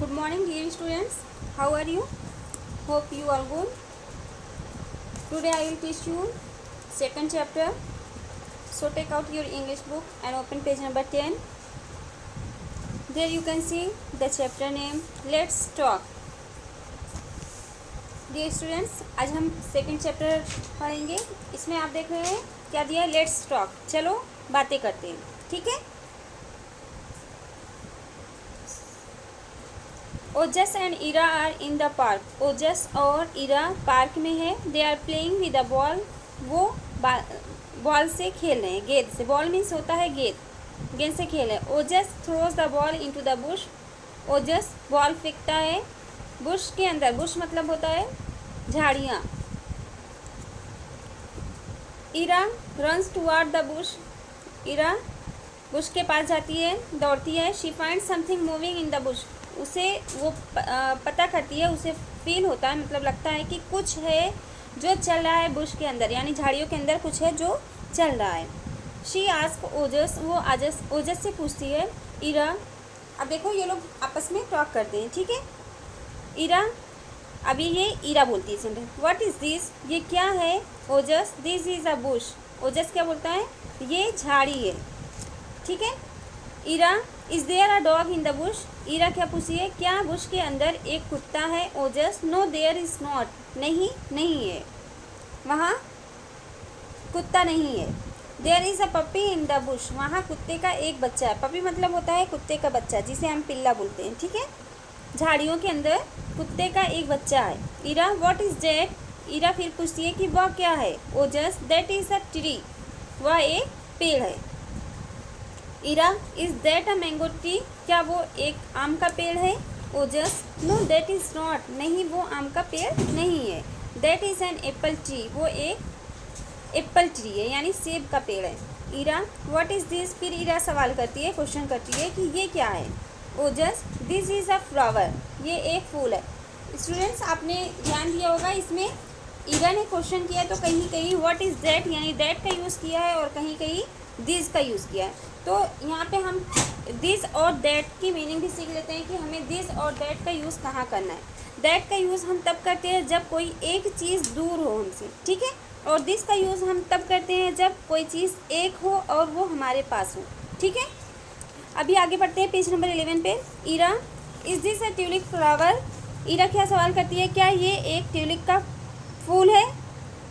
Good morning, dear students. How are you? Hope you are good. Today I will teach you second chapter. So take out your English book and open page number 10. There you can see the chapter name. Let's talk. Dear students, आज हम second chapter पढ़ेंगे. इसमें आप देख रहे हैं क्या दिया है, लेट्स टॉक. चलो बातें करते हैं, ठीक है. Ojas and Ira are in the park. Ojas और ईरा पार्क में है. They are playing with the ball. वो बॉल से खेल रहे हैं, गेंद से. बॉल मीन्स होता है गेंद, गेंद से खेल रहे हैं. Ojas throws the ball into the bush. Ojas ball फेंकता है बुश के अंदर. बुश मतलब होता है झाड़ियाँ. Ira runs toward the bush. Ira bush के पास जाती है, दौड़ती है. She find something moving in the bush. उसे वो पता करती है, उसे फील होता है, मतलब लगता है कि कुछ है जो चल रहा है बुश के अंदर, यानी झाड़ियों के अंदर कुछ है जो चल रहा है. शी आस्क ओजस. वो ओजस से पूछती है ईरा. अब देखो ये लोग आपस में टॉक करते हैं, ठीक है. ईरा, अभी ये ईरा बोलती है, सुन रहे. व्हाट इज़ दिस, ये क्या है. Ojas, this is a bush. Ojas क्या बोलता है, ये झाड़ी है, ठीक है. Ira, is there a dog in the bush. Ira क्या पूछी है, क्या बुश के अंदर एक कुत्ता है. Ojas, no there is not. नहीं, नहीं है, वहाँ कुत्ता नहीं है. There is a puppy in the bush. वहाँ कुत्ते का एक बच्चा है. पपी मतलब होता है कुत्ते का बच्चा, जिसे हम पिल्ला बोलते हैं, ठीक है. झाड़ियों के अंदर कुत्ते का एक बच्चा है. Ira, what is that. Ira फिर पूछती है कि वह क्या है. Ojas, that is a tree. वह एक पेड़ है. Ira, is that a mango tree. क्या वो एक आम का पेड़ है. Ojas, no that is not. नहीं, वो आम का पेड़ नहीं है. That is an apple tree. वो एक एप्पल ट्री है, यानी सेब का पेड़ है. Ira, what is this. फिर ईरा सवाल करती है, क्वेश्चन करती है कि ये क्या है. Ojas, this is a flower. ये एक फूल है. स्टूडेंट्स, आपने ध्यान दिया होगा, इसमें ईरा ने क्वेश्चन किया तो कहीं कहीं व्हाट इज़ दैट यानी दैट का यूज़ किया है, और कहीं कहीं दिस का यूज़ किया है. तो यहाँ पे हम दिस और दैट की मीनिंग भी सीख लेते हैं कि हमें दिस और दैट का यूज़ कहाँ करना है. दैट का यूज़ हम तब करते हैं जब कोई एक चीज़ दूर हो हमसे, ठीक है. और दिस का यूज़ हम तब करते हैं जब कोई चीज़ एक हो और वो हमारे पास हो, ठीक है. अभी आगे बढ़ते हैं पेज नंबर 11 पे. Ira, is this a tulip flower. Ira क्या सवाल करती है, क्या ये एक ट्यूलिप का फूल है.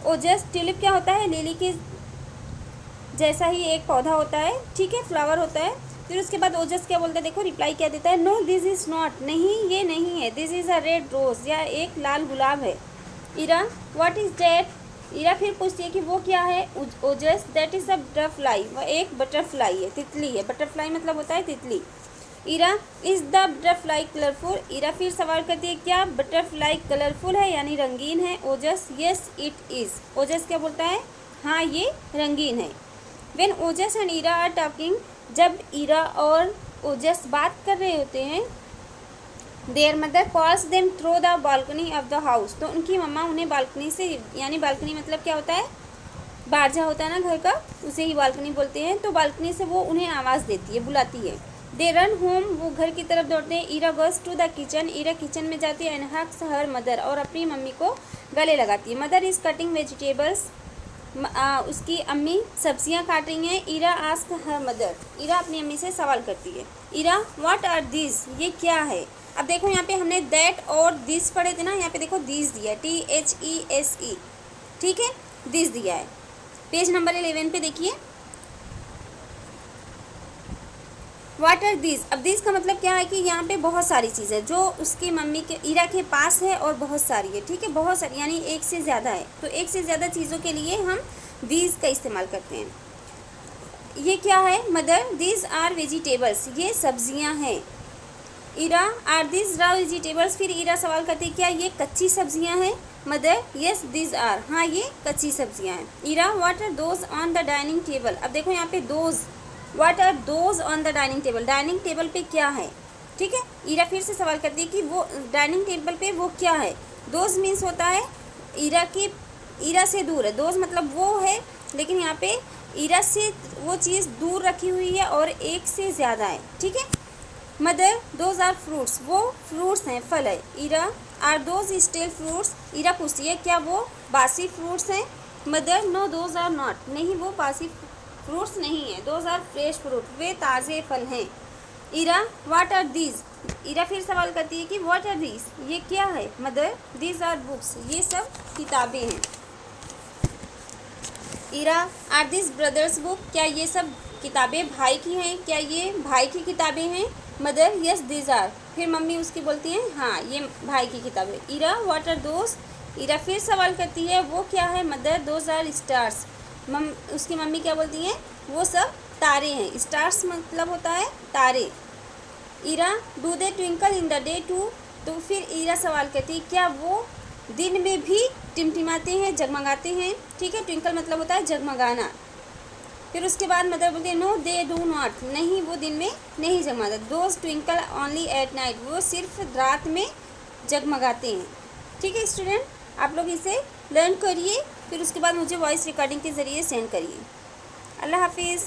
ओजस, ट्यूलिप क्या होता है, लिली के जैसा ही एक पौधा होता है, ठीक है, फ्लावर होता है. फिर उसके बाद ओजस क्या बोलता है, देखो रिप्लाई क्या देता है. No this is not. नहीं, ये नहीं है. This is a red rose. या एक लाल गुलाब है. Ira, what is that. Ira फिर पूछती है कि वो क्या है. Ojas, that is a butterfly. वह एक बटरफ्लाई है, तितली है. बटरफ्लाई मतलब होता है तितली. Ira, is the butterfly colourful. Ira फिर सवाल करती है, क्या बटरफ्लाई कलरफुल है यानी रंगीन है. Ojas, yes it is. Ojas क्या बोलता है, हाँ ये रंगीन है. When Ojas and Ira are talking. जब ईरा और ओजस बात कर रहे होते हैं, their mother calls them through the balcony of the house. तो उनकी मम्मा उन्हें बालकनी से, यानी बालकनी मतलब क्या होता है, बारजा होता है ना घर का, उसे ही बालकनी बोलते हैं. तो बालकनी से वो उन्हें आवाज़ देती है, बुलाती है. They run home. वो घर की तरफ दौड़ते हैं. Ira goes to the kitchen. Ira kitchen में जाती है. And hugs her mother. और अपनी मम्मी को गले लगाती है. Mother is cutting vegetables. उसकी अम्मी सब्जियां काट रही हैं. Ira ask her mother. Ira अपनी अम्मी से सवाल करती है. Ira, what are this. ये क्या है. अब देखो यहाँ पे हमने दैट और दिस पढ़े थे ना, यहाँ पे देखो दिस दिया है, THESE, ठीक है, दिस दिया है. पेज नंबर 11 पे देखिए, व्हाट आर दिस. अब दिस का मतलब क्या है कि यहाँ पे बहुत सारी चीज़ें जो उसकी मम्मी के, ईरा के पास है, और बहुत सारी है, ठीक है, बहुत सारी यानी एक से ज़्यादा है. तो एक से ज़्यादा चीज़ों के लिए हम दिस का इस्तेमाल करते हैं. ये क्या है. Mother, this are vegetables. ये सब्जियाँ हैं. Ira, are this raw vegetables. फिर ईरा सवाल करती है, क्या ये कच्ची सब्जियाँ हैं. Mother, yes this are. हाँ ये कच्ची सब्जियाँ हैं. Ira, what are those on the dining table. अब देखो यहाँ पे those, what are those on the dining table. Dining table पे क्या है, ठीक है. ईरा फिर से सवाल करती है कि वो डाइनिंग टेबल पे वो क्या है. दोज मीन्स होता है ईरा से दूर है. दोज मतलब वो है, लेकिन यहाँ पे ईरा से वो चीज़ दूर रखी हुई है और एक से ज़्यादा है, ठीक है. मदर दोज आर फ्रूट्स, वो फ्रूट्स हैं, फल है। Ira are those stale fruits, Ira पूछती है क्या वो बासी फ्रूट्स हैं। Mother no those are not, नहीं वो बासी फ्रूट्स नहीं है। दोज आर फ्रेश फ्रूट, वे ताज़े फल हैं। Ira what are these, Ira फिर सवाल करती है कि व्हाट आर दीज, ये क्या है। मदर दीज आर बुक्स, ये सब किताबें हैं। Ira are this brother's book, क्या ये सब किताबें भाई की हैं, क्या ये भाई की किताबें हैं। मदर यस दीज आर, फिर मम्मी उसकी बोलती हैं हाँ ये भाई की किताबें। Ira what are those, Ira फिर सवाल करती है वो क्या है। मदर दोज आर स्टार्स, उसकी मम्मी क्या बोलती हैं वो सब तारे हैं। स्टार्स मतलब होता है तारे। Ira do they twinkle in the day too, तो फिर ईरा सवाल करती है क्या वो दिन में भी टिमटिमाते हैं, जगमगाते हैं। ठीक है, ट्विंकल मतलब होता है जगमगाना। फिर उसके बाद मदर बोलती है नो दे डू नॉट, नहीं वो दिन में नहीं जगमगाते। Those twinkle only at night, वो सिर्फ रात में जगमगाते हैं। ठीक है स्टूडेंट, आप लोग इसे लर्न करिए, फिर उसके बाद मुझे वॉइस रिकॉर्डिंग के ज़रिए सेंड करिए। अल्लाह हाफिज़।